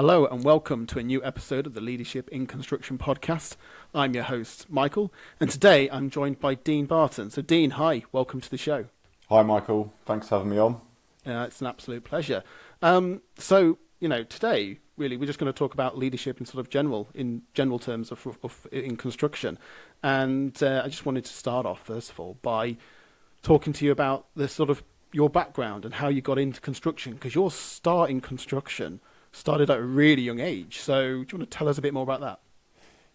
Hello and welcome to a new episode of the Leadership in Construction podcast. I'm your host, Michael, and today I'm joined by Dean Barton. So Dean, hi, welcome to the show. Hi Michael, thanks for having me on. It's an absolute pleasure. Today, really, we're just going to talk about leadership in general terms in construction. And I just wanted to start off, first of all, by talking to you about your background and how you got into construction, because your start in construction started at a really young age. So do you want to tell us a bit more about that?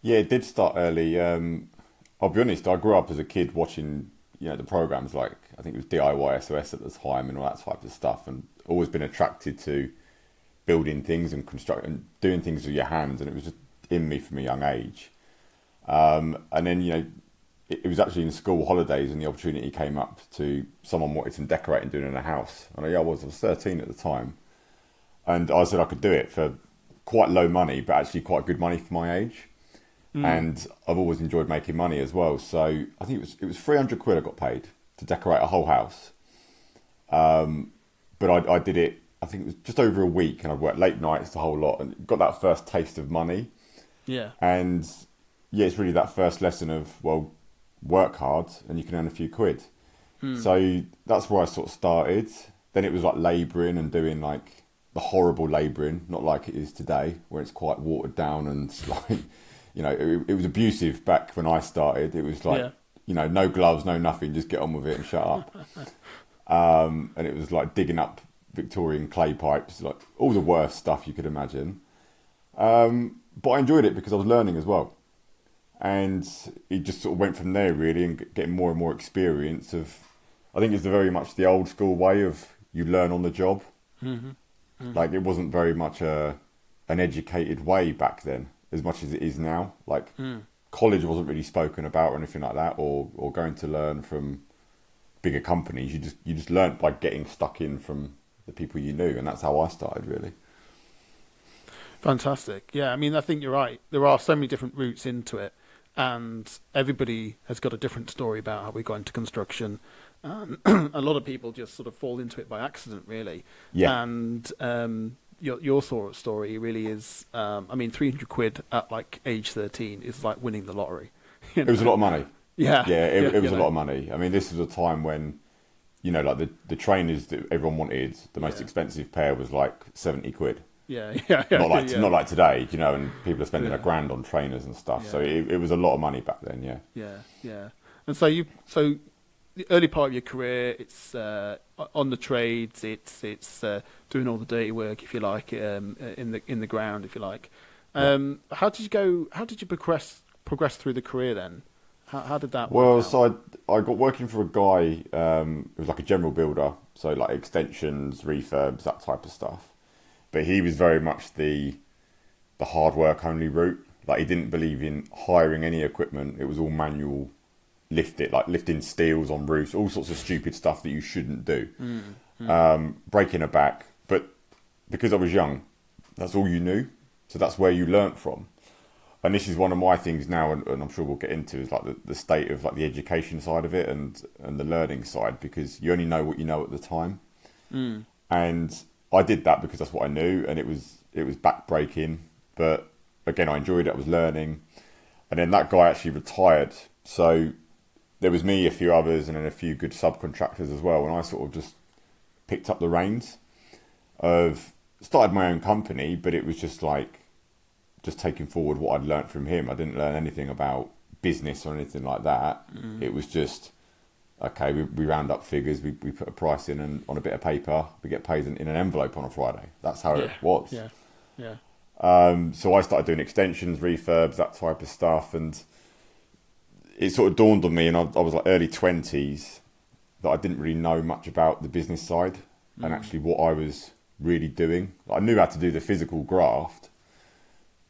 Yeah, it did start early. I'll be honest, I grew up as a kid watching, the programs like, I think it was DIY SOS at the time and all that type of stuff, and always been attracted to building things and constructing, doing things with your hands, and it was just in me from a young age. And then, it was actually in school holidays and the opportunity came up to someone wanted some decorating doing in a house. And I was 13 at the time. And I said I could do it for quite low money, but actually quite good money for my age. And I've always enjoyed making money as well. So I think it was 300 quid I got paid to decorate a whole house. But I did it, I think it was just over a week, and I worked late nights the whole lot and got that first taste of money. Yeah. And yeah, it's really that first lesson of, well, work hard and you can earn a few quid. So that's where I sort of started. Then it was like labouring and doing like the horrible labouring, not like it is today, where it's quite watered down and like, it was abusive back when I started. It was like, no gloves, no nothing, just get on with it and shut up. And it was like digging up Victorian clay pipes, like all the worst stuff you could imagine. But I enjoyed it because I was learning as well. And it just sort of went from there really, and getting more and more experience of, I think it's very much the old school way of you learn on the job. Like it wasn't very much an educated way back then, as much as it is now. Like college wasn't really spoken about or anything like that, or going to learn from bigger companies. You just learnt by getting stuck in from the people you knew, and that's how I started really. Fantastic. Yeah, I mean, I think you're right. There are so many different routes into it, and everybody has got a different story about how we got into construction. A lot of people just sort of fall into it by accident, really. Yeah. And your sort of story really is, 300 quid at like age 13 is like winning the lottery. It was a lot of money. Yeah. Yeah, it was a lot of money. I mean, this was a time when, like the trainers that everyone wanted, the most expensive pair was like 70 quid. Yeah. Not like today, and people are spending $1,000 on trainers and stuff. Yeah. So it was a lot of money back then, yeah. Yeah. And so the early part of your career, it's on the trades, it's doing all the dirty work, if you like, in the ground, if you like. How did you progress through the career then? How did that work out? Well, so I got working for a guy who was like a general builder, so like extensions, refurbs, that type of stuff. But he was very much the hard work only route. Like he didn't believe in hiring any equipment. It was all manual, lifting steels on roofs, all sorts of stupid stuff that you shouldn't do. Breaking a back. But because I was young, that's all you knew. So that's where you learnt from. And this is one of my things now, and I'm sure we'll get into, is like the state of like the education side of it and the learning side, because you only know what you know at the time. And I did that because that's what I knew, and it was backbreaking. But again, I enjoyed it. I was learning. And then that guy actually retired. So there was me, a few others, and then a few good subcontractors as well. And I sort of just picked up the reins started my own company, but it was just taking forward what I'd learnt from him. I didn't learn anything about business or anything like that. It was just, okay, we round up figures, we put a price in, and on a bit of paper, we get paid in an envelope on a Friday. That's how it was. Yeah. So I started doing extensions, refurbs, that type of stuff, and it sort of dawned on me, and I was like early 20s, that I didn't really know much about the business side and actually what I was really doing. I knew how to do the physical graft,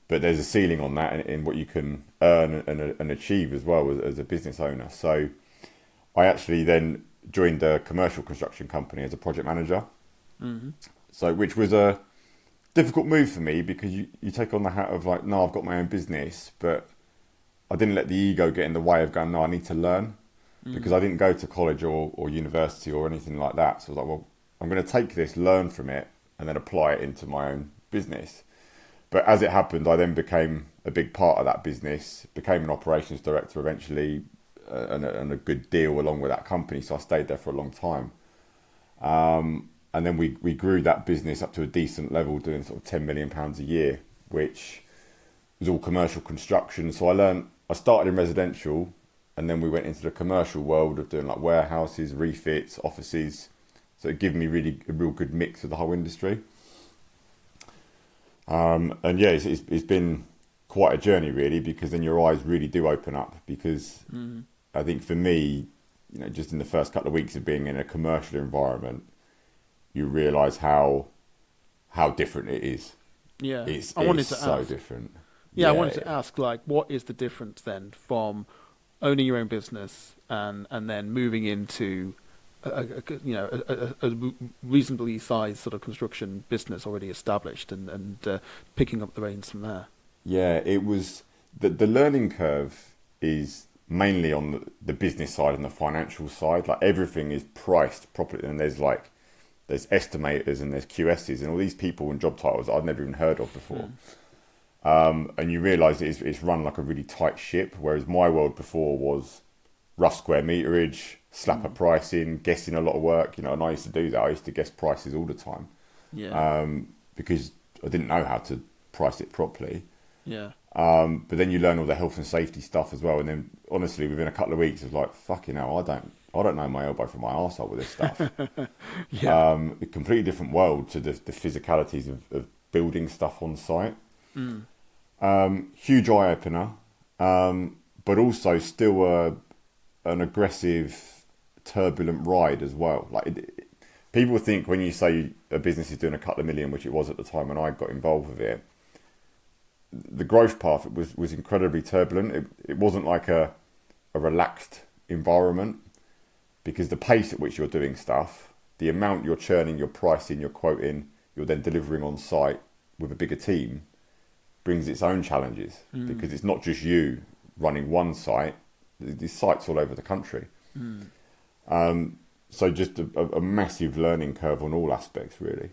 but there's a ceiling on that in what you can earn and achieve as well as a business owner. So I actually then joined a commercial construction company as a project manager. So which was a difficult move for me, because you take on the hat of like, no, I've got my own business, but I didn't let the ego get in the way of going, no, I need to learn, because I didn't go to college or university or anything like that. So I was like, well, I'm going to take this, learn from it, and then apply it into my own business. But as it happened, I then became a big part of that business, became an operations director eventually, and a good deal along with that company. So I stayed there for a long time. And then we grew that business up to a decent level, doing sort of £10 million a year, which was all commercial construction. So I started in residential, and then we went into the commercial world of doing like warehouses, refits, offices. So it gave me really a real good mix of the whole industry. And yeah, it's been quite a journey really, because then your eyes really do open up. Because I think for me, just in the first couple of weeks of being in a commercial environment, you realise how different it is. Yeah, it's so different. Yeah, I wanted to ask, like, what is the difference then from owning your own business and then moving into a reasonably sized sort of construction business already established and picking up the reins from there? Yeah, it was the learning curve is mainly on the business side and the financial side. Like everything is priced properly, and there's estimators and there's QSs and all these people and job titles I'd never even heard of before. And you realise it's run like a really tight ship, whereas my world before was rough square meterage, slap a price in, guessing a lot of work, and I used to do that. I used to guess prices all the time. Yeah. Because I didn't know how to price it properly. Yeah. But then you learn all the health and safety stuff as well. And then honestly, within a couple of weeks, it was like, fucking hell, I don't know my elbow from my arsehole with this stuff. Yeah. A completely different world to the physicalities of building stuff on site. Huge eye opener, but also still an aggressive, turbulent ride as well. People think when you say a business is doing a couple of million, which it was at the time when I got involved with it, the growth path was incredibly turbulent. It wasn't like a relaxed environment, because the pace at which you're doing stuff, the amount you're churning, you're pricing, you're quoting, you're then delivering on site with a bigger team, brings its own challenges, because it's not just you running one site. There's sites all over the country. So just a massive learning curve on all aspects, really.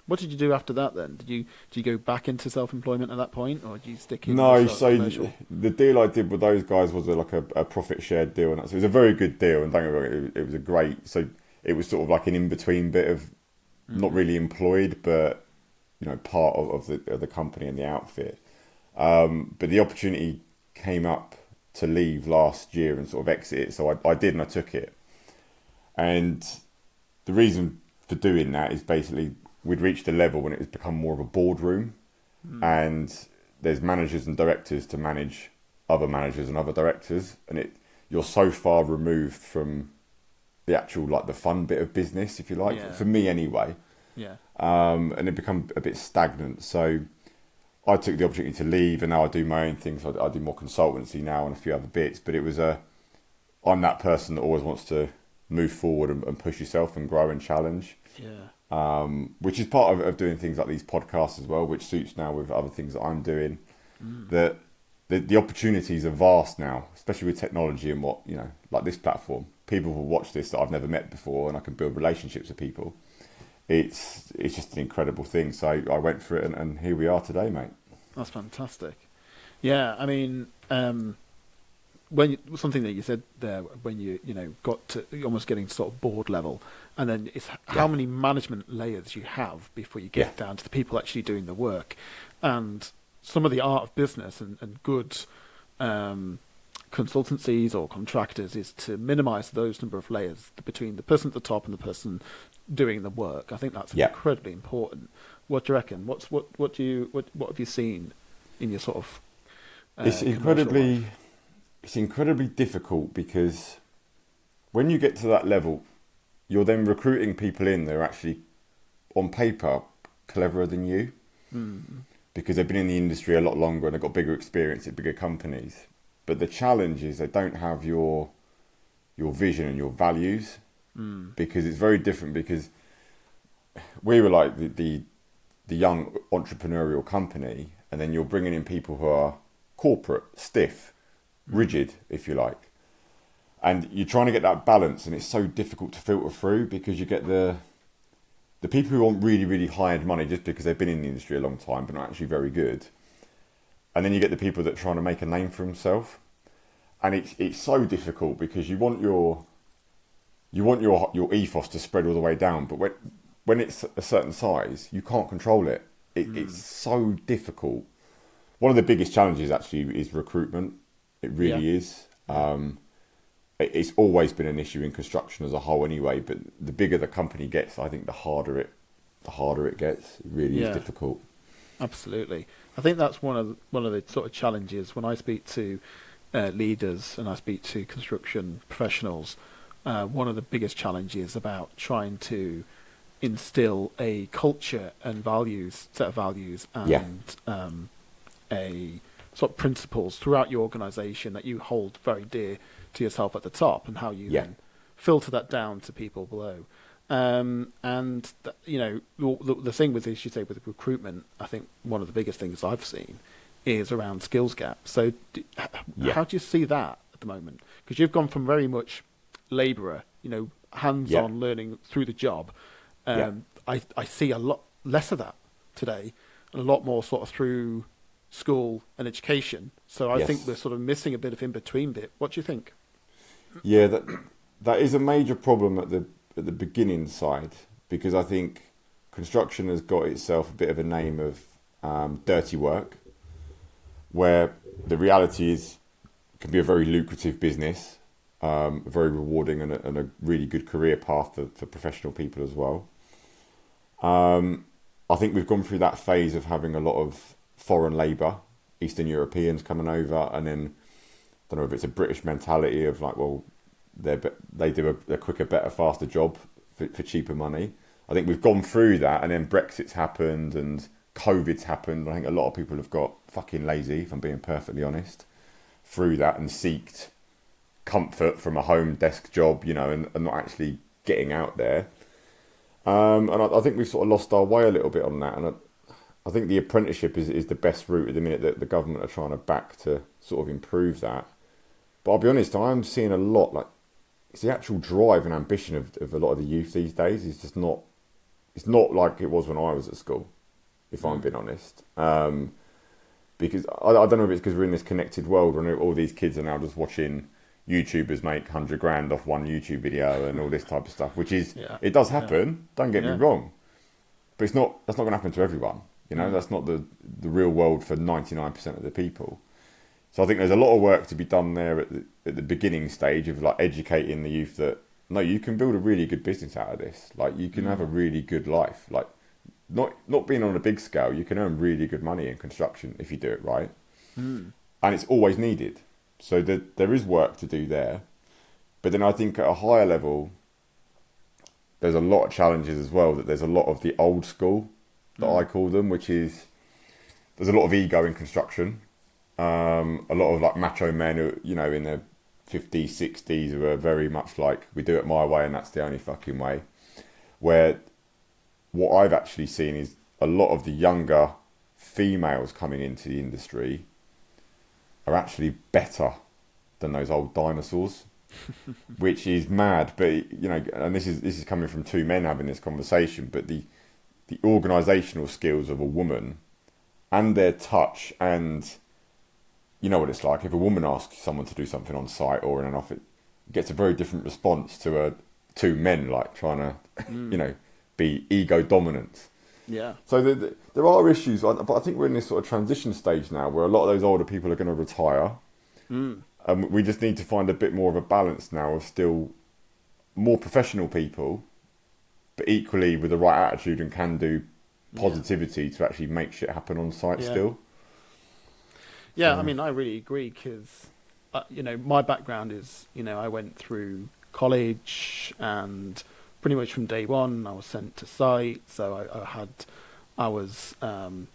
What did you do after that then? Did you go back into self-employment at that point, or did you stick in? No, so the deal I did with those guys was a profit shared deal, and so it was a very good deal. And don't get me wrong, it was a great. So it was sort of like an in-between bit of not really employed, but part of the company and the outfit. But the opportunity came up to leave last year and sort of exit it, so I did, and I took it. And the reason for doing that is basically we'd reached a level when it was become more of a boardroom, and there's managers and directors to manage other managers and other directors, and you're so far removed from the actual the fun bit of business, if you like, for me anyway. Yeah. And it become a bit stagnant. So I took the opportunity to leave, and now I do my own things. I do more consultancy now and a few other bits, but I'm that person that always wants to move forward and push yourself and grow and challenge. Yeah. Which is part of doing things like these podcasts as well, which suits now with other things that I'm doing. That the opportunities are vast now, especially with technology and what, like this platform. People will watch this that I've never met before, and I can build relationships with people. It's just an incredible thing. So I went for it, and here we are today, mate. That's fantastic. Yeah, I mean, something that you said there, when you got to almost getting sort of board level, and then it's how many management layers you have before you get down to the people actually doing the work, and some of the art of business and good consultancies or contractors is to minimise those number of layers between the person at the top and the person doing the work. I think that's incredibly important. What do you reckon? What have you seen in your sort of it's incredibly difficult, because when you get to that level, you're then recruiting people in that are actually on paper cleverer than you, because they've been in the industry a lot longer and they've got bigger experience at bigger companies. But the challenge is they don't have your vision and your values, because it's very different. Because we were like the young entrepreneurial company, and then you're bringing in people who are corporate, stiff, rigid, if you like, and you're trying to get that balance, and it's so difficult to filter through, because you get the the people who want really, really high-end money just because they've been in the industry a long time but not actually very good. And then you get the people that are trying to make a name for themselves. And it's so difficult because you want your ethos to spread all the way down, but when it's a certain size, you can't control it. It's so difficult. One of the biggest challenges actually is recruitment. It really is. It's always been an issue in construction as a whole anyway, but the bigger the company gets, I think the harder it gets. It really is difficult. Absolutely. I think that's one of the sort of challenges when I speak to leaders and I speak to construction professionals. One of the biggest challenges about trying to instill a culture and set of values and a sort of principles throughout your organisation that you hold very dear to yourself at the top, and how you then filter that down to people below. The thing with, as you say, with recruitment, I think one of the biggest things I've seen is around skills gaps. So how do you see that at the moment? Because you've gone from very much labourer, hands-on learning through the job. I see a lot less of that today, and a lot more sort of through school and education. So I think we're sort of missing a bit of in-between bit. What do you think? Yeah, that is a major problem at the beginning side, because I think construction has got itself a bit of a name of dirty work, where the reality is it can be a very lucrative business, very rewarding, and a really good career path for professional people as well. I think we've gone through that phase of having a lot of foreign labour, Eastern Europeans coming over, and then I don't know if it's a British mentality of like, well, they do a quicker, better, faster job for cheaper money. I think we've gone through that, and then Brexit's happened and COVID's happened. I think a lot of people have got fucking lazy, if I'm being perfectly honest, through that, and seeked comfort from a home desk job, and not actually getting out there. And I think we've sort of lost our way a little bit on that. And I think the apprenticeship is the best route at the minute that the government are trying to back to sort of improve that. But I'll be honest, I'm seeing a lot, like, it's the actual drive and ambition of a lot of the youth these days is just not, it's not like it was when I was at school, if I'm being honest. Because I don't know if it's because we're in this connected world where all these kids are now just watching YouTubers make 100 grand off one YouTube video and all this type of stuff, which is, it does happen, don't get me wrong, but that's not going to happen to everyone. That's not the real world for 99% of the people. So I think there's a lot of work to be done there at the beginning stage of like educating the youth that, no, you can build a really good business out of this. Like, you can have a really good life. Like, not being on a big scale, you can earn really good money in construction if you do it right. And it's always needed. So there is work to do there. But then I think at a higher level, there's a lot of challenges as well, that there's a lot of the old school, that I call them, which is, there's a lot of ego in construction. A lot of like macho men who, in their 50s, 60s, who are very much like, we do it my way and that's the only fucking way. Where what I've actually seen is a lot of the younger females coming into the industry are actually better than those old dinosaurs, which is mad. But, and this is coming from two men having this conversation, but the organisational skills of a woman and their touch, and you know what it's like. If a woman asks someone to do something on site or in an office, it gets a very different response to two men like trying to, be ego dominant. Yeah. So there are issues, but I think we're in this sort of transition stage now where a lot of those older people are going to retire. We just need to find a bit more of a balance now of still more professional people, but equally with the right attitude and can-do positivity to actually make shit happen on site still. Yeah, I mean, I really agree because, my background is, I went through college and pretty much from day one I was sent to site. So I was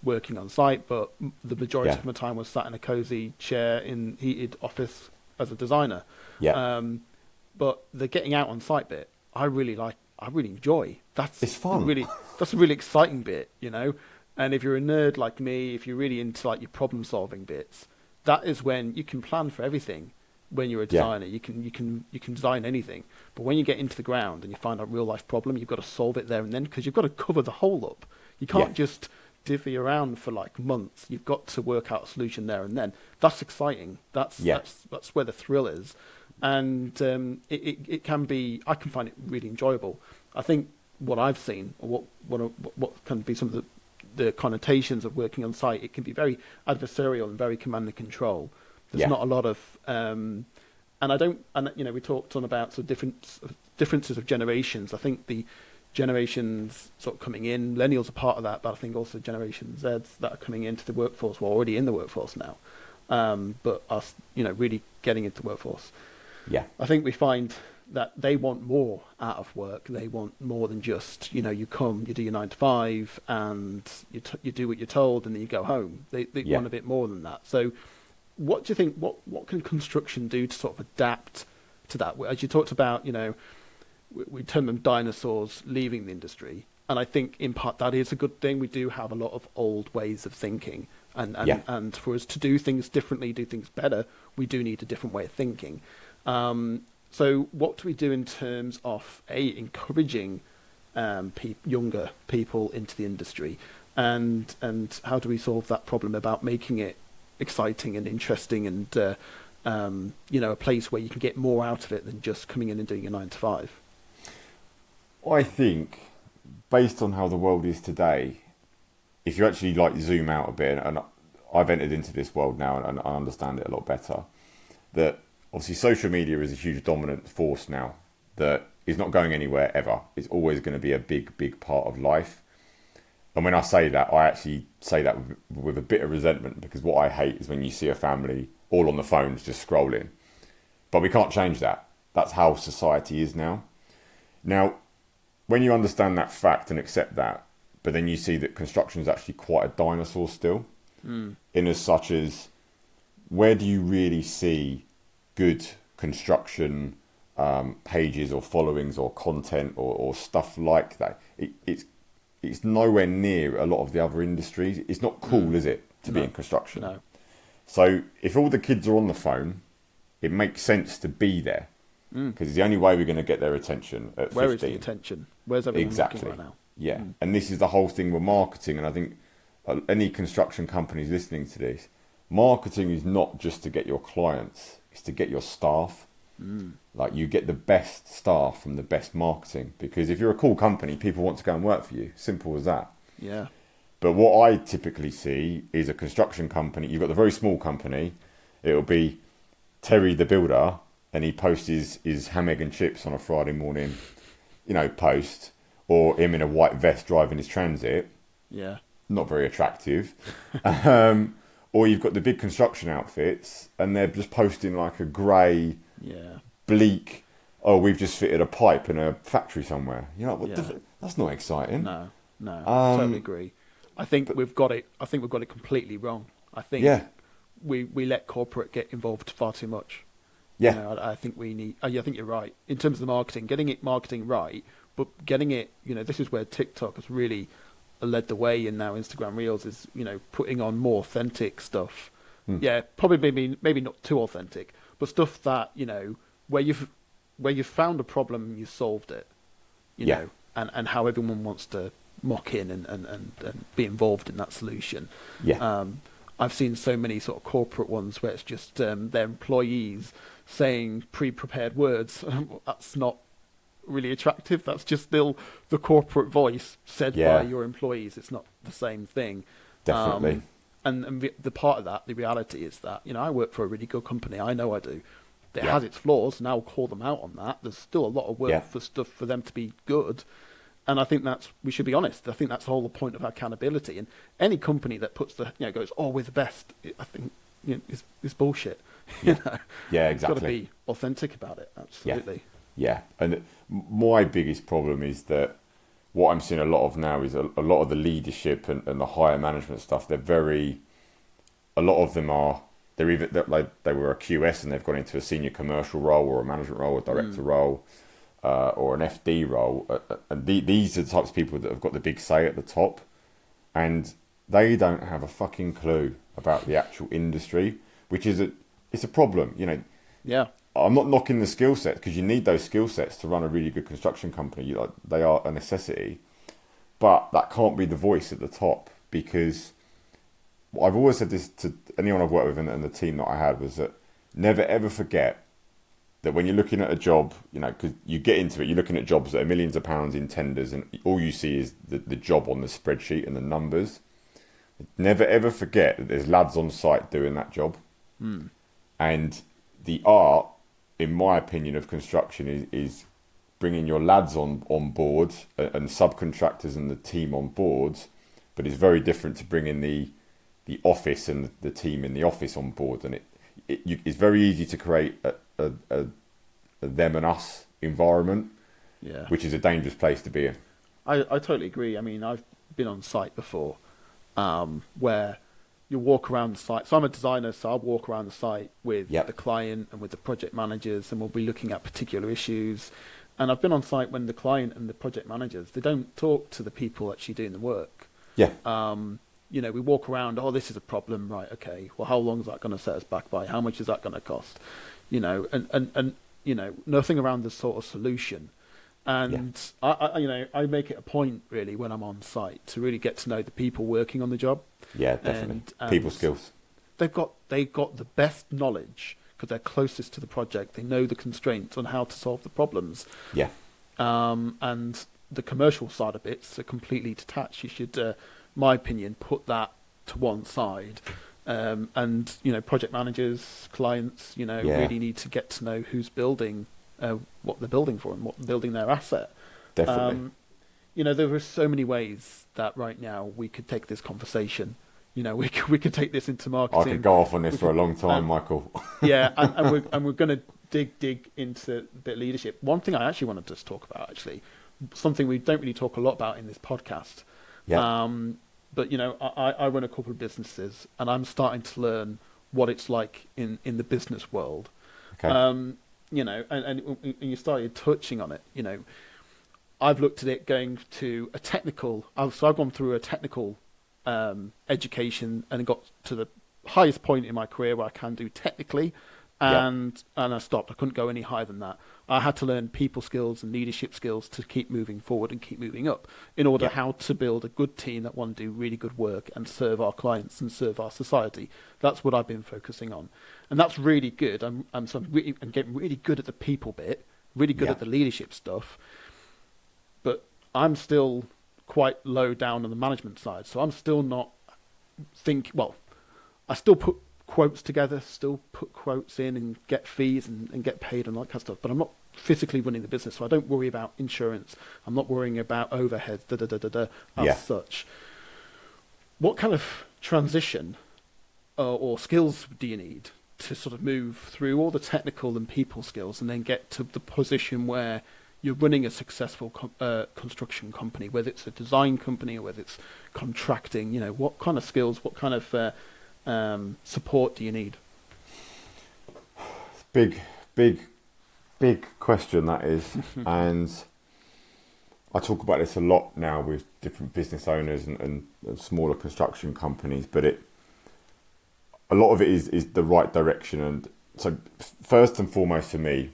working on site, but the majority of my time was sat in a cozy chair in heated office as a designer. But the getting out on site bit, I really enjoy. It's fun. That's a really exciting bit, And if you're a nerd like me, if you're really into like your problem solving bits, that is when you can plan for everything when you're a designer. You can design anything, but when you get into the ground and you find a real life problem, you've got to solve it there and then, because you've got to cover the whole up. You can't just divvy around for like months. You've got to work out a solution there and then. That's exciting. That's where the thrill is, and it can be. I can find it really enjoyable. I think what I've seen, or what can be some of the connotations of working on site, it can be very adversarial and very command and control. There's not a lot of, and I don't, and we talked on about sort of differences of generations. I think the generations sort of coming in, millennials are part of that, but I think also Generation Zs that are coming into the workforce, were already in the workforce now, but us, really getting into the workforce. Yeah, I think we find that they want more out of work. They want more than just, you come, you do your 9 to 5, and you do what you're told, and then you go home. They want a bit more than that. So, what do you think? What can construction do to sort of adapt to that? As you talked about, we term them dinosaurs leaving the industry, and I think in part that is a good thing. We do have a lot of old ways of thinking, and for us to do things differently, do things better, we do need a different way of thinking. So what do we do in terms of encouraging younger people into the industry, and how do we solve that problem about making it exciting and interesting, and a place where you can get more out of it than just coming in and doing a 9 to 5? I think, based on how the world is today, if you actually zoom out a bit, and I've entered into this world now and I understand it a lot better, that obviously social media is a huge dominant force now that is not going anywhere ever. It's always going to be a big part of life. And when I say that, I actually say that with a bit of resentment, because what I hate is when you see a family all on the phones just scrolling. But we can't change that. That's how society is now. Now, when you understand that fact and accept that, but then you see that construction is actually quite a dinosaur still, in as such as, where do you really see good construction pages or followings or content or stuff like that? It's nowhere near a lot of the other industries. It's not cool, is it, to be in construction? No. So if all the kids are on the phone, it makes sense to be there, because it's the only way we're going to get their attention at 15. Where is the attention? Where's everyone looking right now? Yeah, and this is the whole thing with marketing, and I think any construction companies listening to this, marketing is not just to get your clients, it's to get your staff. Like, you get the best staff from the best marketing, because if you're a cool company, people want to go and work for you. Simple as that. Yeah. But what I typically see is a construction company. You've got the very small company. It'll be Terry the builder, and he posts his ham, egg and chips on a Friday morning, post, or him in a white vest driving his Transit. Yeah. Not very attractive. Or you've got the big construction outfits, and they're just posting like a grey, bleak, we've just fitted a pipe in a factory somewhere. That's not exciting. No, I totally agree. I think we've got it completely wrong. I think we let corporate get involved far too much. Yeah. I think we need, I think you're right. In terms of the marketing, getting marketing right, but getting it, this is where TikTok has really led the way, and now Instagram Reels is, putting on more authentic stuff. Yeah, probably maybe not too authentic, but stuff that, where you've found a problem and you solved it, you know, and how everyone wants to mock in and be involved in that solution. Yeah. I've seen so many sort of corporate ones where it's just their employees saying pre-prepared words. That's not really attractive. That's just still the corporate voice said by your employees. It's not the same thing. Definitely. And the part of that, the reality is that, I work for a really good company. I know I do. It has its flaws, and I'll call them out on that. There's still a lot of work for stuff for them to be good. And I think we should be honest. I think that's the whole point of accountability. And any company that puts goes, we're the best, I think, is bullshit. Yeah, exactly. You've got to be authentic about it. Absolutely. Yeah. And my biggest problem is that what I'm seeing a lot of now is a lot of the leadership and the higher management stuff. A lot of them are, they're either they were a QS and they've gone into a senior commercial role or a management role or director role. Or an FD role, and these are the types of people that have got the big say at the top, and they don't have a fucking clue about the actual industry, which is it's a problem. Yeah. I'm not knocking the skill sets, because you need those skill sets to run a really good construction company. They are a necessity, but that can't be the voice at the top, because I've always said this to anyone I've worked with and the team that I had, was that never ever forget that when you're looking at a job, because you get into it, you're looking at jobs that are millions of pounds in tenders, and all you see is the job on the spreadsheet and the numbers. Never ever forget that there's lads on site doing that job. And the art, in my opinion, of construction is bringing your lads on board and subcontractors and the team on board, but it's very different to bringing the office and the team in the office on board. And it's very easy to create a them and us environment, which is a dangerous place to be in. I totally agree. I mean, I've been on site before, where you walk around the site. So I'm a designer, so I'll walk around the site with the client and with the project managers, and we'll be looking at particular issues. And I've been on site when the client and the project managers, they don't talk to the people actually doing the work. Yeah. We walk around, this is a problem, right, okay, well, how long is that going to set us back by? How much is that going to cost? And nothing around the sort of solution. And I make it a point, really, when I'm on site, to really get to know the people working on the job. Yeah, definitely. And people skills. They've got the best knowledge, because they're closest to the project. They know the constraints on how to solve the problems. Yeah. And the commercial side of it's completely detached. You should, my opinion, put that to one side. And project managers, clients, really need to get to know who's building, what they're building for, and what they're building their asset. Definitely. There are so many ways that right now we could take this conversation. We could take this into marketing. I could go off on this for a long time, Michael. Yeah, and we're going to dig into a bit of leadership. One thing I actually wanted to just talk about, something we don't really talk a lot about in this podcast. Yeah. But I run a couple of businesses, and I'm starting to learn what it's like in the business world. Okay. And you started touching on it. I've looked at it going to a technical. So I've gone through a technical education and got to the highest point in my career where I can do technically, and I stopped. I couldn't go any higher than that. I had to learn people skills and leadership skills to keep moving forward and keep moving up in order how to build a good team that want to do really good work and serve our clients and serve our society. That's what I've been focusing on, and that's really good. I'm getting really good at the people bit, really good at the leadership stuff, but I'm still quite low down on the management side, so I'm still not I still put quotes together, still put quotes in and get fees and get paid and all that kind of stuff, but I'm not physically running the business, so I don't worry about insurance. I'm not worrying about overheads, as such. What kind of transition or skills do you need to sort of move through all the technical and people skills and then get to the position where you're running a successful construction company, whether it's a design company or whether it's contracting? What kind of skills, what kind of support do you need? Big question, that is. And I talk about this a lot now with different business owners and smaller construction companies, but a lot of it is the right direction. And so first and foremost for me,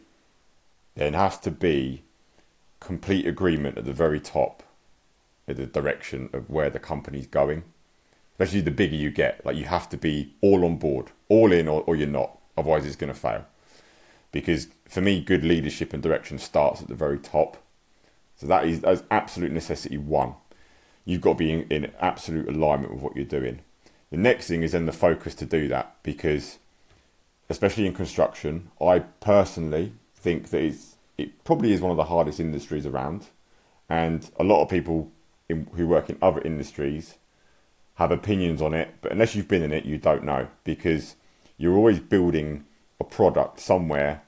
there has to be complete agreement at the very top in the direction of where the company's going. Especially the bigger you get, you have to be all on board, all in, or you're not. Otherwise, it's going to fail. Because for me, good leadership and direction starts at the very top. So that's absolute necessity one. You've got to be in absolute alignment with what you're doing. The next thing is then the focus to do that, because especially in construction, I personally think that it probably is one of the hardest industries around, and a lot of people who work in other industries have opinions on it, but unless you've been in it, you don't know, because you're always building a product somewhere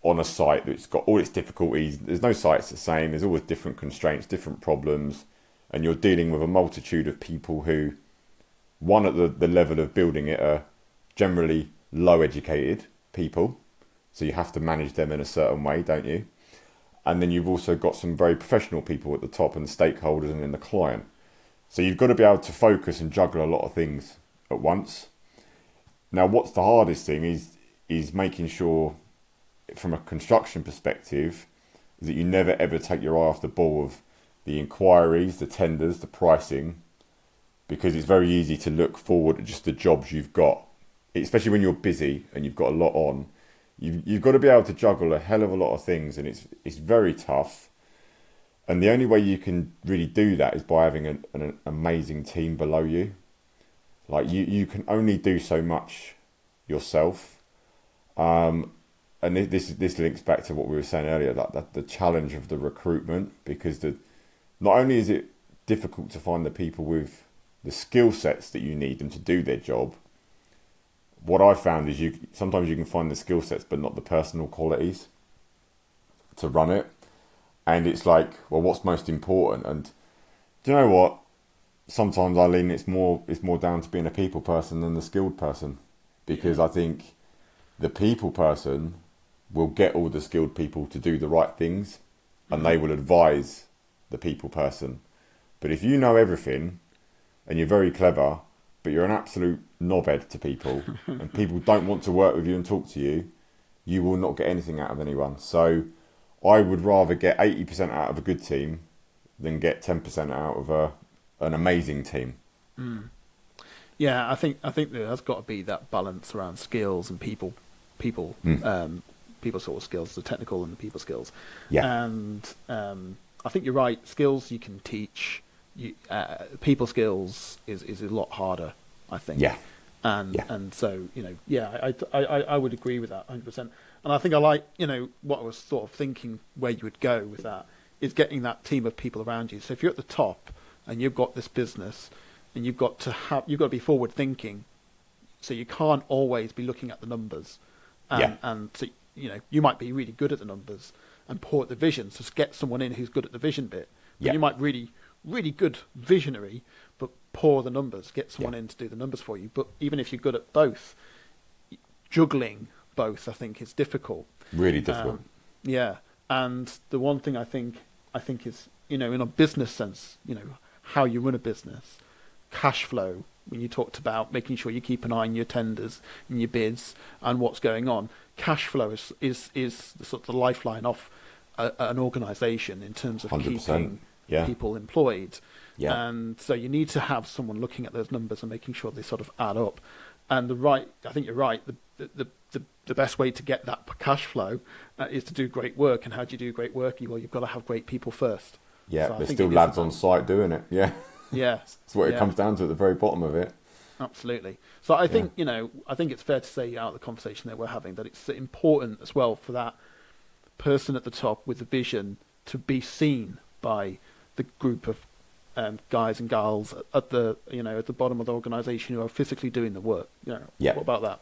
on a site that's got all its difficulties. There's no site's the same. There's always different constraints, different problems, and you're dealing with a multitude of people who, one, at the level of building it, are generally low educated people, so you have to manage them in a certain way, don't you? And then you've also got some very professional people at the top, and the stakeholders, and then the client. So you've got to be able to focus and juggle a lot of things at once. Now, what's the hardest thing is is making sure, from a construction perspective, is that you never ever take your eye off the ball of the inquiries, the tenders, the pricing, because it's very easy to look forward at just the jobs you've got, especially when you're busy and you've got a lot on. You've got to be able to juggle a hell of a lot of things, and it's very tough. And the only way you can really do that is by having an amazing team below you. Like you can only do so much yourself. And this links back to what we were saying earlier, that the challenge of the recruitment, because not only is it difficult to find the people with the skill sets that you need them to do their job. What I found is sometimes you can find the skill sets but not the personal qualities to run it. And it's like, well, what's most important? And do you know what? Sometimes, Eileen, it's more down to being a people person than the skilled person. Because I think the people person will get all the skilled people to do the right things, and they will advise the people person. But if you know everything and you're very clever, but you're an absolute knobhead to people and people don't want to work with you and talk to you, you will not get anything out of anyone. So I would rather get 80% out of a good team than get 10% out of an amazing team. Yeah, I think there's got to be that balance around skills and people sort of skills, the technical and the people skills. Yeah. And I think you're right. Skills you can teach. People skills is a lot harder, I think. Yeah. And so, I would agree with that 100%. And I think I like, what I was sort of thinking where you would go with that is getting that team of people around you. So if you're at the top and you've got this business and you've got to be forward thinking, so you can't always be looking at the numbers. And so, you might be really good at the numbers and poor at the vision. So get someone in who's good at the vision bit. But you might really good visionary, but poor the numbers. Get someone in to do the numbers for you. But even if you're good at both, juggling both, I think, is difficult. Really difficult. And the one thing I think is, in a business sense, how you run a business, cash flow. When you talked about making sure you keep an eye on your tenders and your bids and what's going on, cash flow is the sort of the lifeline of an organisation in terms of 100%. keeping people employed. Yeah. And so you need to have someone looking at those numbers and making sure they sort of add up. And I think you're right. The best way to get that cash flow is to do great work. And how do you do great work? Well, you've got to have great people first. Yeah, so there's still lads on site doing it. Yeah. Yeah. That's what it comes down to at the very bottom of it. Absolutely. So I think, I think it's fair to say out of the conversation that we're having that it's important as well for that person at the top with the vision to be seen by the group of guys and gals at the bottom of the organisation who are physically doing the work. What about that?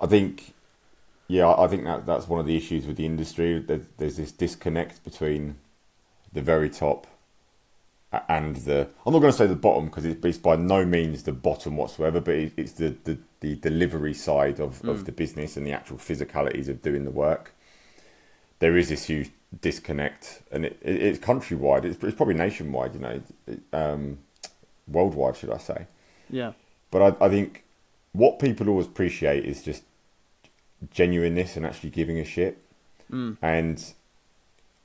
I think that's one of the issues with the industry. There's this disconnect between the very top and I'm not going to say the bottom because it's by no means the bottom whatsoever, but it's the delivery side of the business and the actual physicalities of doing the work. There is this huge disconnect, and it's countrywide. It's probably nationwide, worldwide, should I say? Yeah. But I think what people always appreciate is just genuineness and actually giving a shit. And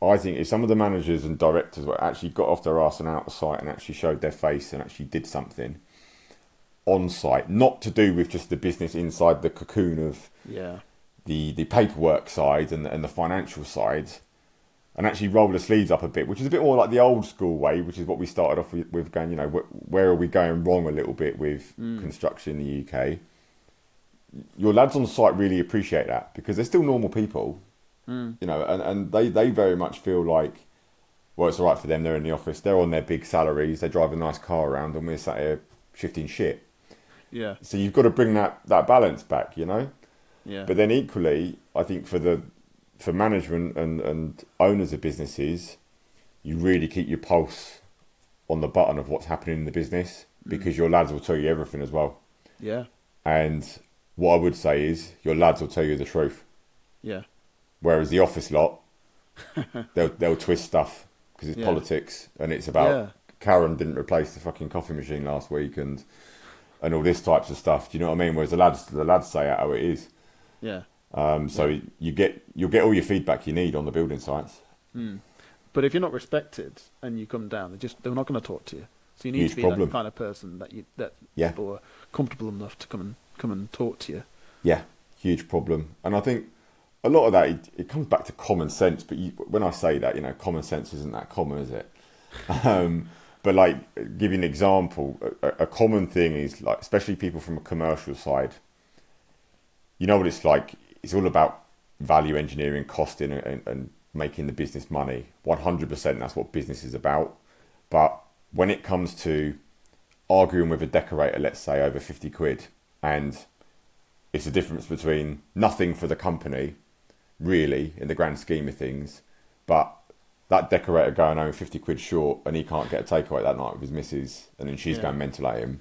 I think if some of the managers and directors were actually got off their arse and out of sight and actually showed their face and actually did something on site, not to do with just the business inside the cocoon of the paperwork side and the financial side, and actually roll the sleeves up a bit, which is a bit more like the old school way, which is what we started off with going, where are we going wrong a little bit with construction in the UK? Your lads on site really appreciate that because they're still normal people. And they very much feel like, well, it's all right for them. They're in the office. They're on their big salaries. They drive a nice car around, and we're sat here shifting shit. Yeah. So you've got to bring that balance back, Yeah. But then equally, I think for management and owners of businesses, you really keep your pulse on the button of what's happening in the business because your lads will tell you everything as well. Yeah. And what I would say is your lads will tell you the truth. Yeah. Whereas the office lot, they'll twist stuff because it's politics and it's about Karen didn't replace the fucking coffee machine last week and and all this types of stuff. Do you know what I mean? Whereas the lads say it how it is. Yeah. So you'll get all your feedback you need on the building sites. But if you're not respected and you come down, they're not going to talk to you. So you need Huge to be problem. that kind of person that Yeah. people are comfortable enough to come and talk to you. Yeah, huge problem. And I think a lot of that, it comes back to common sense. But when I say that, common sense isn't that common, is it? But like, give you an example, a common thing is like, especially people from a commercial side, you know what it's like? It's all about value engineering, costing, and making the business money. 100%, that's what business is about. But when it comes to arguing with a decorator, let's say over 50 quid, and it's the difference between nothing for the company, really, in the grand scheme of things, but that decorator going home 50 quid short and he can't get a takeaway that night with his missus, and then she's going mental at him,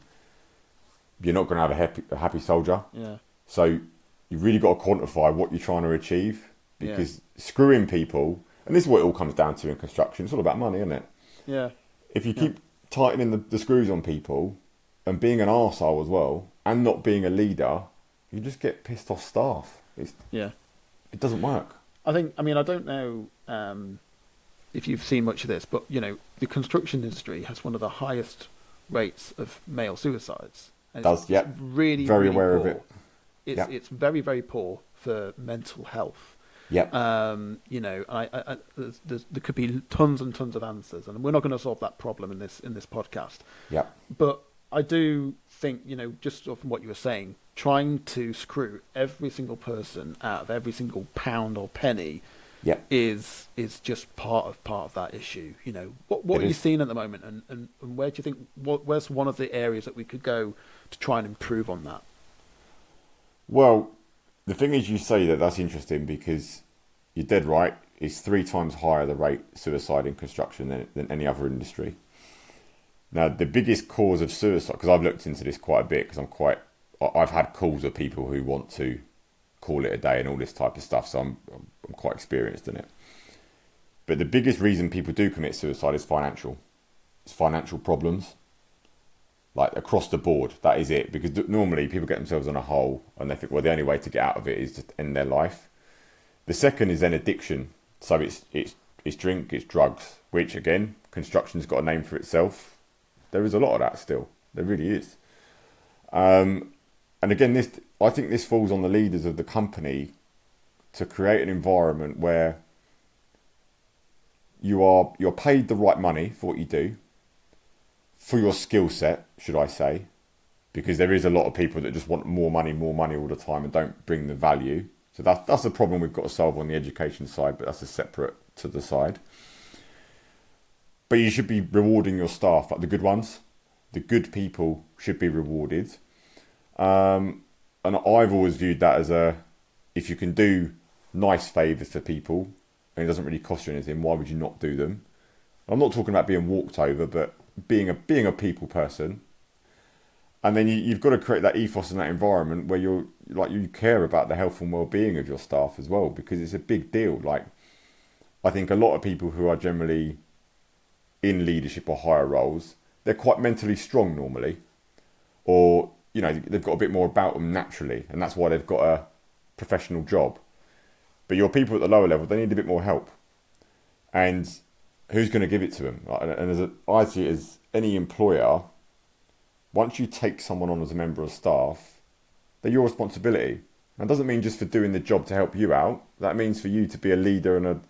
you're not going to have a happy soldier. Yeah. So you've really got to quantify what you're trying to achieve, because screwing people, and this is what it all comes down to in construction, it's all about money, isn't it? Yeah. If you keep tightening the screws on people and being an arsehole as well, and not being a leader, you just get pissed off staff. It doesn't work. I don't know if you've seen much of this, but the construction industry has one of the highest rates of male suicides. It's really very really aware poor. of it. It's very, very poor for mental health. Yep. There could be tons and tons of answers, and we're not going to solve that problem in this podcast. Yep. But I do think, just from what you were saying, trying to screw every single person out of every single pound or penny is just part of that issue. What are you seeing at the moment, and where do you think, where's one of the areas that we could go to try and improve on that? Well, the thing is, you say that's interesting, because you're dead right. It's 3 times higher the rate of suicide in construction than any other industry. Now, the biggest cause of suicide, because I've looked into this quite a bit, because I've had calls of people who want to call it a day and all this type of stuff, so I'm quite experienced in it. But the biggest reason people do commit suicide is financial. It's financial problems. Like, across the board, that is it. Because normally people get themselves on a hole and they think, well, the only way to get out of it is to end their life. The second is then addiction. So it's drink, it's drugs, which, again, construction's got a name for itself. There is a lot of that still. There really is. And again, I think this falls on the leaders of the company to create an environment where you're paid the right money for what you do, for your skill set, should I say, because there is a lot of people that just want more money all the time and don't bring the value. So that's the problem we've got to solve on the education side, but that's a separate to the side. But you should be rewarding your staff, like the good ones. The good people should be rewarded. And I've always viewed that as if you can do nice favours for people and it doesn't really cost you anything, why would you not do them? I'm not talking about being walked over, but being a people person. And then you've got to create that ethos and that environment where you care about the health and well-being of your staff as well, because it's a big deal. Like, I think a lot of people who are generally in leadership or higher roles, they're quite mentally strong normally, or they've got a bit more about them naturally, and that's why they've got a professional job. But your people at the lower level, they need a bit more help, and who's going to give it to them? And I see it as any employer, once you take someone on as a member of staff, they're your responsibility. And it doesn't mean just for doing the job to help you out. That means for you to be a leader and a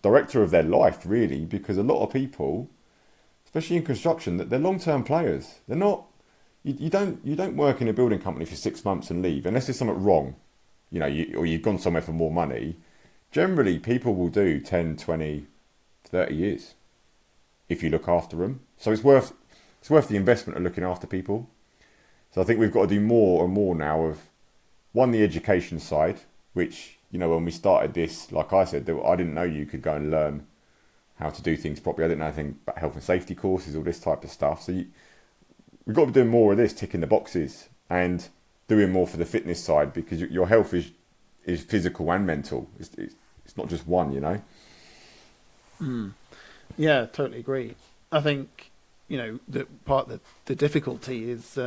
director of their life, really, because a lot of people, especially in construction, that they're long-term players. They're not. You don't work in a building company for 6 months and leave unless there's something wrong, or you've gone somewhere for more money. Generally, people will do 10, 20, 30 years if you look after them. So it's worth the investment of looking after people. So I think we've got to do more and more now of, one, the education side, which, when we started this, like I said, I didn't know you could go and learn how to do things properly. I didn't know anything about health and safety courses, all this type of stuff. So we've got to be doing more of this, ticking the boxes, and doing more for the fitness side, because your health is physical and mental. It's not just one, Yeah, totally agree. I think, the part that the difficulty is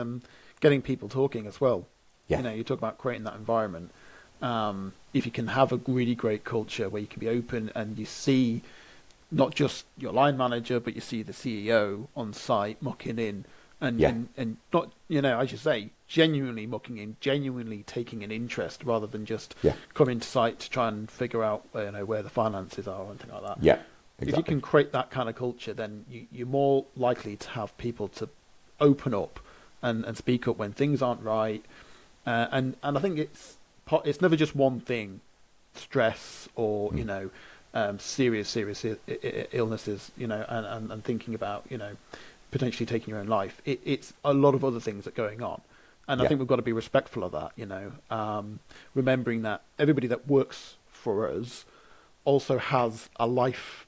getting people talking as well. Yeah. You know, you talk about creating that environment. If you can have a really great culture where you can be open and you see not just your line manager, but you see the CEO on site mucking in and not, you know, as you say, genuinely mucking in, genuinely taking an interest rather than just coming to site to try and figure out, you know, where the finances are or anything like that. Yeah, exactly. If you can create that kind of culture, then you're more likely to have people to open up and speak up when things aren't right. And I think it's never just one thing, stress or, you know, serious illnesses, you know, and thinking about, you know, potentially taking your own life. It's a lot of other things that are going on. And I think we've got to be respectful of that, you know, remembering that everybody that works for us also has a life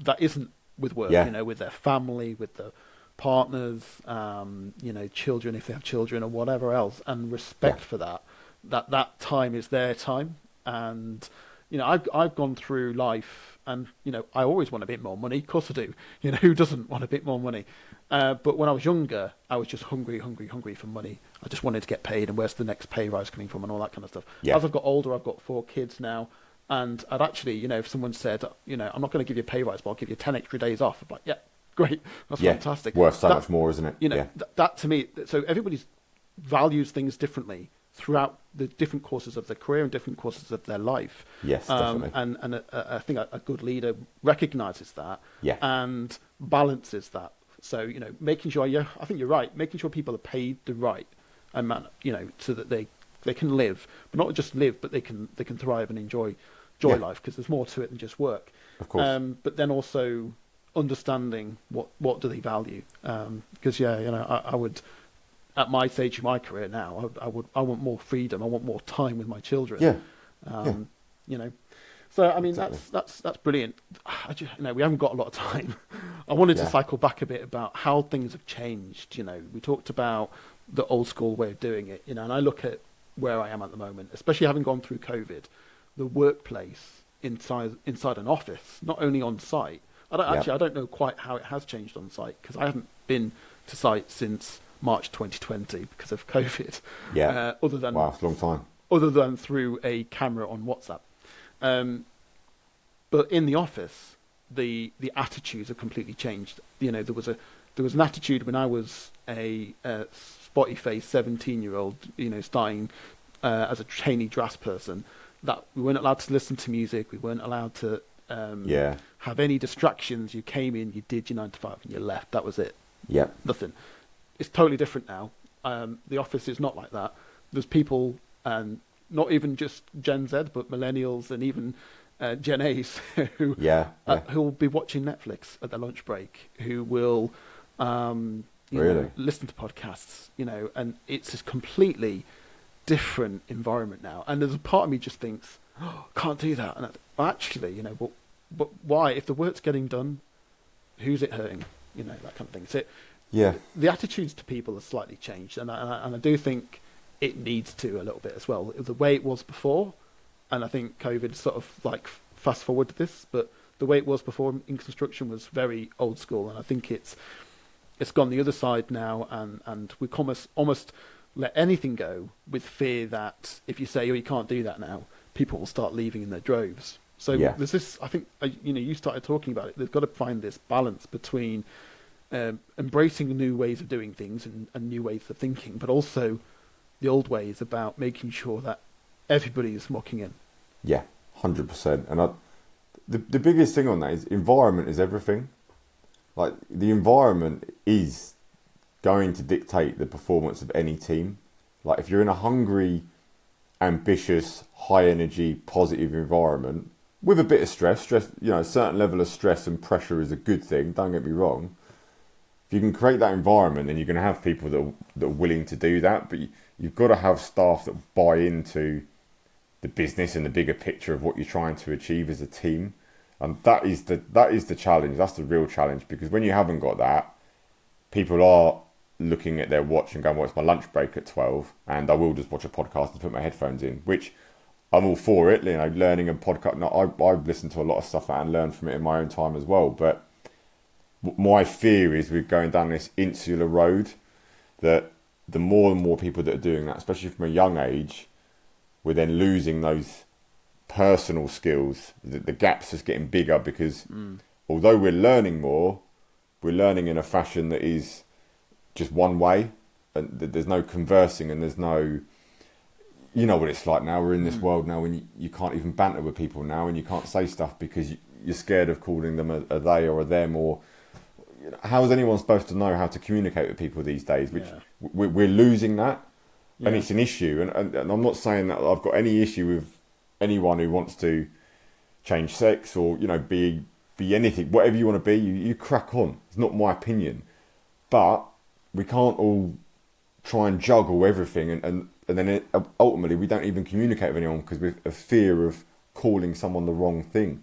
that isn't with work, you know, with their family, with their partners, you know, children, if they have children or whatever else, and respect for that time is their time. And, you know, I've gone through life and, you know, I always want a bit more money. Of course I do. You know, who doesn't want a bit more money? But when I was younger, I was just hungry for money. I just wanted to get paid and where's the next pay rise coming from and all that kind of stuff. As I've got older, I've got 4 kids now. And I'd actually, you know, if someone said, you know, I'm not going to give you a pay rise, but I'll give you 10 extra days off. I'm like, yeah, great. That's fantastic. Worth so much more, isn't it? You know, that to me, so everybody values things differently throughout the different courses of their career and different courses of their life. Yes, definitely. And I think a good leader recognizes that and balances that. So, you know, making sure, I think you're right, making sure people are paid the right amount, you know, so that they can live, but not just live, but they can thrive and enjoy life, because there's more to it than just work. Of course. But then also understanding what do they value, because you know, I would, at my stage of my career now, I want more freedom, I want more time with my children. You know, so I mean, that's brilliant. You know, we haven't got a lot of time. I wanted to cycle back a bit about how things have changed. You know, we talked about the old school way of doing it, you know, and I look at where I am at the moment, especially having gone through COVID, the workplace inside an office, not only on site. I don't know quite how it has changed on site, because I haven't been to site since March 2020 because of COVID. Other than it's a long time. Other than through a camera on WhatsApp. But in the office, the attitudes have completely changed. You know, there was an attitude when I was a spotty faced 17-year-old, you know, starting as a trainee draftsperson, that we weren't allowed to listen to music, we weren't allowed to have any distractions. You came in, you did your 9 to 5, and you left. That was it. Nothing. It's totally different now. The office is not like that. There's people, and not even just Gen Z, but millennials and even Gen A's who will be watching Netflix at their lunch break, who will you know, listen to podcasts, you know, and it's a completely different environment now. And there's a part of me just thinks, can't do that. And actually, you know, but why? If the work's getting done, who's it hurting? You know, that kind of thing. So the attitudes to people have slightly changed, and I do think it needs to a little bit as well. The way it was before, and I think COVID sort of like fast forwarded this, but the way it was before in construction was very old school, and I think it's gone the other side now, and we almost let anything go with fear that if you say, you can't do that now, people will start leaving in their droves. So there's this, I think, you know, you started talking about it, they've got to find this balance between embracing new ways of doing things and new ways of thinking, but also the old ways about making sure that everybody is mucking in. 100%. And the biggest thing on that is environment is everything. Like, the environment is going to dictate the performance of any team. Like, if you're in a hungry, ambitious, high energy, positive environment with a bit of stress, you know, a certain level of stress and pressure is a good thing, don't get me wrong. If you can create that environment, then you're going to have people that are willing to do that, but you've got to have staff that buy into the business and the bigger picture of what you're trying to achieve as a team. And that is the challenge. That's the real challenge, because when you haven't got that, people are looking at their watch and going, well, it's my lunch break at 12 and I will just watch a podcast and put my headphones in, which I'm all for it. You know, learning a podcast. No, I've listened to a lot of stuff and learned from it in my own time as well. But my fear is we're going down this insular road that the more and more people that are doing that, especially from a young age, we're then losing those personal skills. The gap's just getting bigger because although we're learning more, we're learning in a fashion that is just one way, and there's no conversing, and there's no, you know what it's like now. We're in this world now when you can't even banter with people now, and you can't say stuff because you're scared of calling them a they or a them, or how is anyone supposed to know how to communicate with people these days? Which we're losing that, and it's an issue. And I'm not saying that I've got any issue with anyone who wants to change sex or be anything, whatever you want to be. You crack on. It's not my opinion, but we can't all try and juggle everything, and then ultimately we don't even communicate with anyone because we've a fear of calling someone the wrong thing.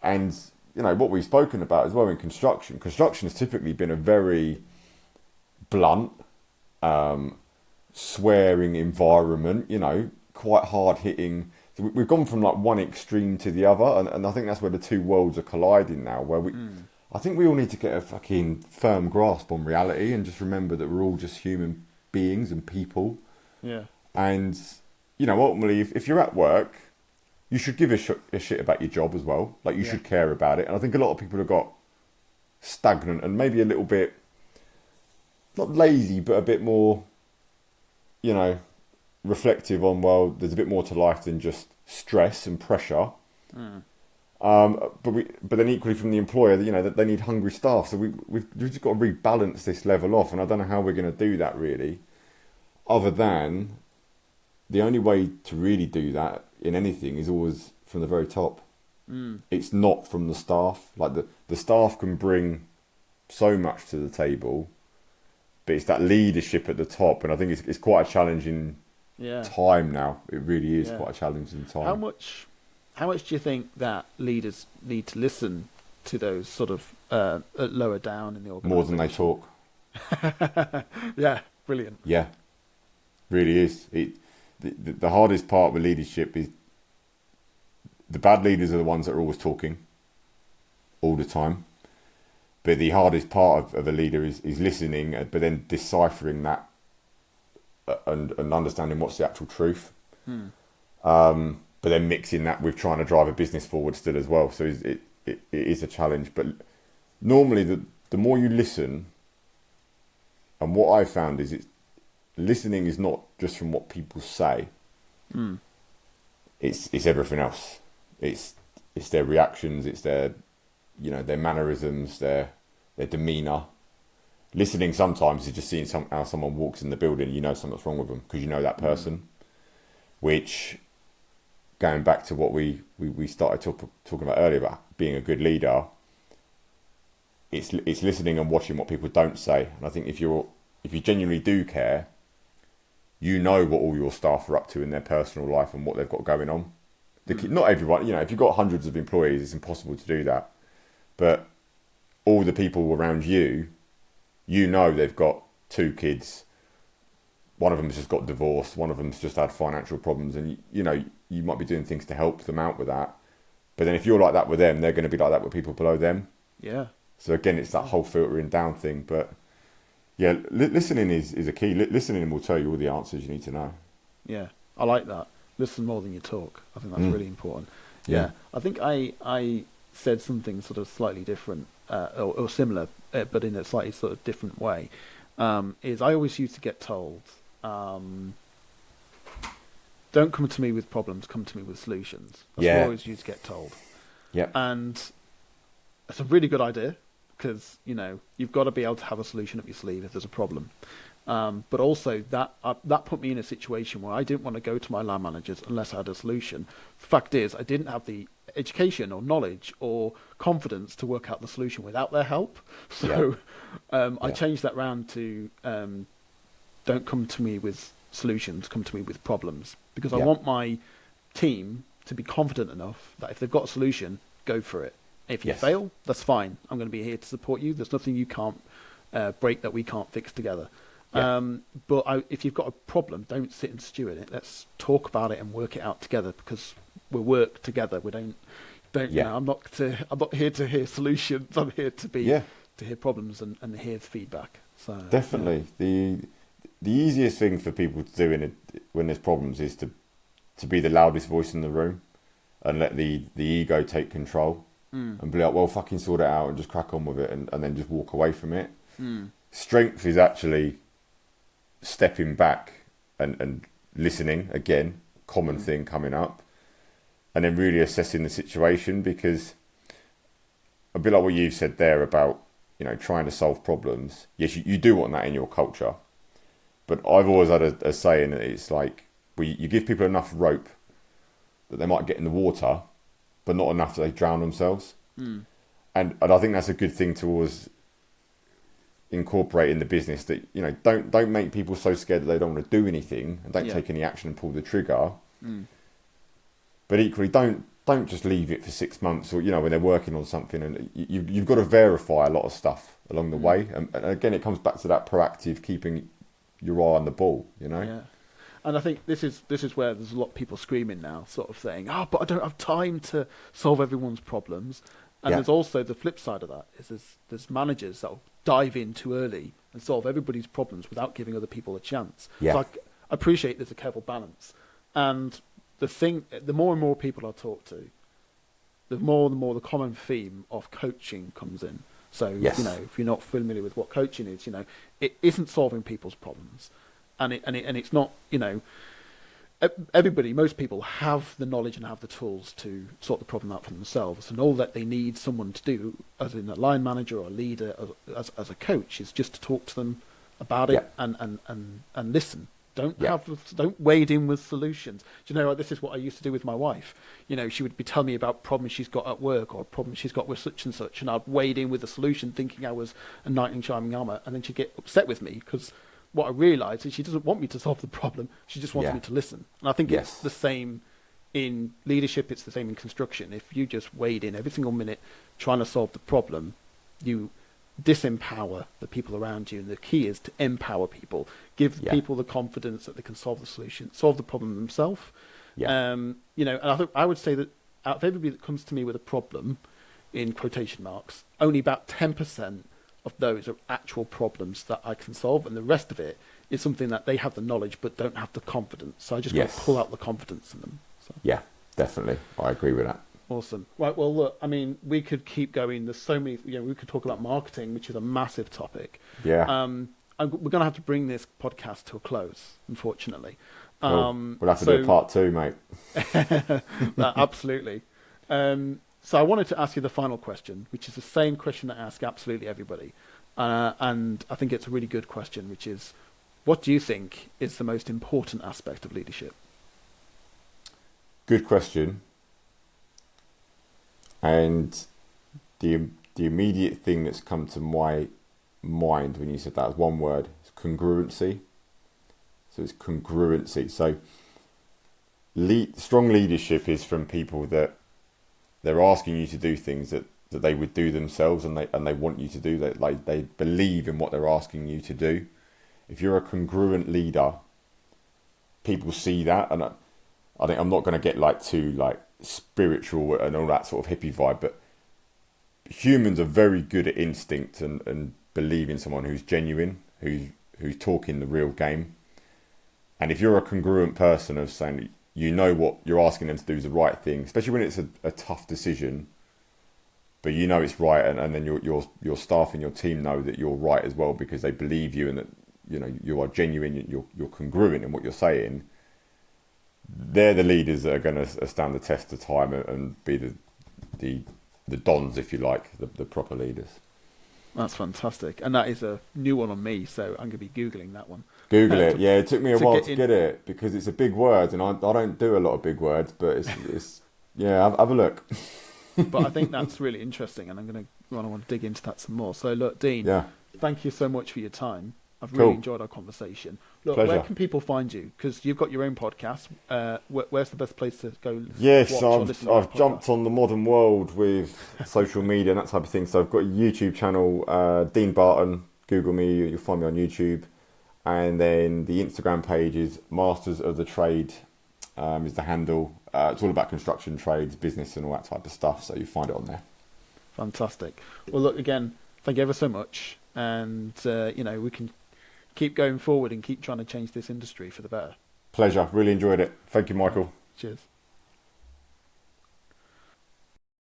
And what we've spoken about as well in construction has typically been a very blunt, swearing environment, quite hard hitting. So we've gone from like one extreme to the other, and I think that's where the two worlds are colliding now, where I think we all need to get a fucking firm grasp on reality and just remember that we're all just human beings and people. Yeah. And, ultimately, if you're at work, you should give a shit about your job as well. Like, you should care about it. And I think a lot of people have got stagnant and maybe a little bit, not lazy, but a bit more, reflective on, well, there's a bit more to life than just stress and pressure. But then equally from the employer, that they need hungry staff. So we've just got to rebalance this level off. And I don't know how we're going to do that really, other than the only way to really do that in anything is always from the very top. It's not from the staff. Like the staff can bring so much to the table, but it's that leadership at the top. And I think it's quite a challenging time now. It really is quite a challenging time. How much do you think that leaders need to listen to those sort of lower down in the organisation? More than they talk. Yeah, brilliant. Yeah, really is. The hardest part with leadership is the bad leaders are the ones that are always talking all the time. But the hardest part of a leader is listening, but then deciphering that and understanding what's the actual truth. But then mixing that with trying to drive a business forward still as well. So it is a challenge. But normally the more you listen, and what I've found is listening is not just from what people say. It's everything else. It's their reactions, it's their their mannerisms, their demeanour. Listening sometimes is just seeing how someone walks in the building, something's wrong with them because you know that person. Which, going back to what we started talking about earlier about being a good leader, it's listening and watching what people don't say. And I think if you genuinely do care, what all your staff are up to in their personal life and what they've got going on. Not everyone, if you've got hundreds of employees, it's impossible to do that. But all the people around you, they've got 2 kids. One of them's just got divorced. One of them's just had financial problems. And, you might be doing things to help them out with that. But then if you're like that with them, they're going to be like that with people below them. Yeah. So again, it's that whole filtering down thing. But yeah, listening is a key. Listening will tell you all the answers you need to know. Yeah, I like that. Listen more than you talk. I think that's really important. Yeah. I think I said something sort of slightly different or similar, but in a slightly sort of different way. Is I always used to get told, don't come to me with problems, come to me with solutions. That's what I always used to get told. Yeah. And that's a really good idea because, you've got to be able to have a solution up your sleeve if there's a problem. But also that put me in a situation where I didn't want to go to my land managers unless I had a solution. Fact is, I didn't have the education or knowledge or confidence to work out the solution without their help. So I changed that round to don't come to me with solutions, come to me with problems. Because I want my team to be confident enough that if they've got a solution, go for it. If you fail, that's fine. I'm going to be here to support you. There's nothing you can't break that we can't fix together. But if you've got a problem, don't sit and stew in it. Let's talk about it and work it out together because we work together. We don't. I'm not here to hear solutions. I'm here to hear problems and hear feedback. So definitely the easiest thing for people to do when there's problems is to be the loudest voice in the room and let the ego take control and be like, well, fucking sort it out and just crack on with it and then just walk away from it. Strength is actually stepping back and listening, again, common thing coming up, and then really assessing the situation, because a bit like what you said there about, trying to solve problems. Yes, you do want that in your culture, but I've always had a saying that it's like, you give people enough rope that they might get in the water, but not enough that they drown themselves. And I think that's a good thing to always incorporate in the business, that don't make people so scared that they don't want to do anything and don't take any action and pull the trigger. But equally, don't just leave it for 6 months, or when they're working on something, and you've got to verify a lot of stuff along the way. And again, it comes back to that proactive, keeping your eye on the ball. Yeah. And I think this is where there's a lot of people screaming now, sort of saying, but I don't have time to solve everyone's problems. And there's also the flip side of that, is there's managers that will dive in too early and solve everybody's problems without giving other people a chance. So I appreciate there's a careful balance. And the more and more people I talk to, the more the common theme of coaching comes in. So, if you're not familiar with what coaching is, it isn't solving people's problems. And it's not, most people have the knowledge and have the tools to sort the problem out for themselves, and all that they need someone to do, as in a line manager or a leader, as a coach, is just to talk to them about it and listen. Don't wade in with solutions. Do you know, this is what I used to do with my wife. She would be telling me about problems she's got at work or problems she's got with such and such, and I'd wade in with the solution, thinking I was a knight in shining armour, and then she'd get upset with me because what I realised is she doesn't want me to solve the problem. She just wants me to listen. And I think it's the same in leadership. It's the same in construction. If you just wade in every single minute trying to solve the problem, you disempower the people around you. And the key is to empower people, give people the confidence that they can solve the solution, solve the problem themselves. And I would say that out of everybody that comes to me with a problem, in quotation marks, only about 10% of those are actual problems that I can solve, and the rest of it is something that they have the knowledge but don't have the confidence. So I just got to pull out the confidence in them. So. Yeah, definitely. I agree with that. Awesome. Right, well, look, we could keep going. There's so many, we could talk about marketing, which is a massive topic. Yeah. We're going to have to bring this podcast to a close, unfortunately. We'll have to do a part 2, mate. Absolutely. So I wanted to ask you the final question, which is the same question that I ask absolutely everybody. And I think it's a really good question, which is, what do you think is the most important aspect of leadership? Good question. And the immediate thing that's come to my mind when you said that is one word: it's congruency. So it's congruency. So strong leadership is from people that they're asking you to do things that they would do themselves, and they want you to do that. Like, they believe in what they're asking you to do. If you're a congruent leader, people see that. And I think I'm not going to get too spiritual and all that sort of hippie vibe, but humans are very good at instinct and believing someone who's genuine, who's talking the real game. And if you're a congruent person of saying, what you're asking them to do is the right thing, especially when it's a tough decision, but it's right, and then your staff and your team know that you're right as well, because they believe you and that you are genuine, you're congruent in what you're saying. They're the leaders that are going to stand the test of time and be the dons, if you like, the proper leaders. That's fantastic, and that is a new one on me, so I'm going to be Googling that one. Google it. It took me a while to get it, because it's a big word, and I don't do a lot of big words, but it's have a look. But I think that's really interesting, and I want to dig into that some more. So look, Dean, thank you so much for your time. I've really enjoyed our conversation. Look, Pleasure. Where can people find you? Because you've got your own podcast. Where's the best place to go? Yes, I've jumped on the modern world with social media and that type of thing. So I've got a YouTube channel, Dean Barton. Google me, you'll find me on YouTube. And then the Instagram page is Masters of the Trade, is the handle. It's all about construction trades, business, and all that type of stuff. So you find it on there. Fantastic. Well, look, again, thank you ever so much. And we can keep going forward and keep trying to change this industry for the better. Pleasure. Really enjoyed it. Thank you, Michael. Cheers.